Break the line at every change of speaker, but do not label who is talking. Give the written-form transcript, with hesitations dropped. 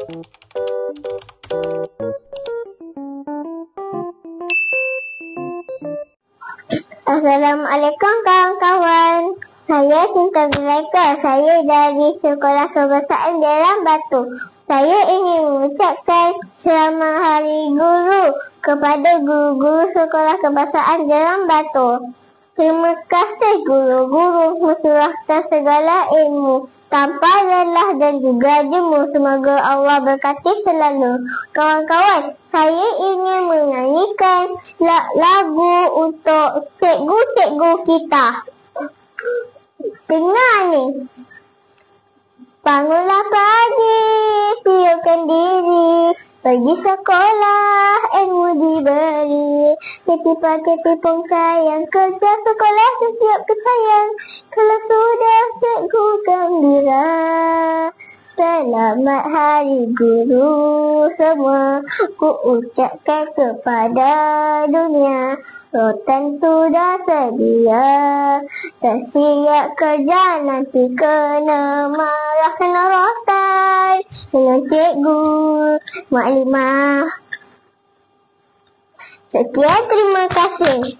Assalamualaikum kawan-kawan. Saya Cinta Zulaika. Saya dari Sekolah Kebangsaan Jalan Batu. Saya ingin mengucapkan Selamat Hari Guru kepada guru-guru Sekolah Kebangsaan Jalan Batu. Terima kasih guru-guru mencurahkan segala ilmu tanpa lelah dan juga jemu. Semoga Allah berkati selalu. Kawan-kawan, saya ingin menyanyikan lagu untuk cikgu-cikgu kita. Dengar ni. Bangunlah pagi, siapkan diri, pergi sekolah, ilmu diberi. Ketipung sayang, kerja sekolah setiap kesayang. Kalau sudah cikgu gembira. Selamat Hari Guru semua ku ucapkan kepada dunia. Rotan sudah sedia, dah siap kerja nanti kena marah, kena rotan dengan cikgu maklimah. Sekian, terima kasih.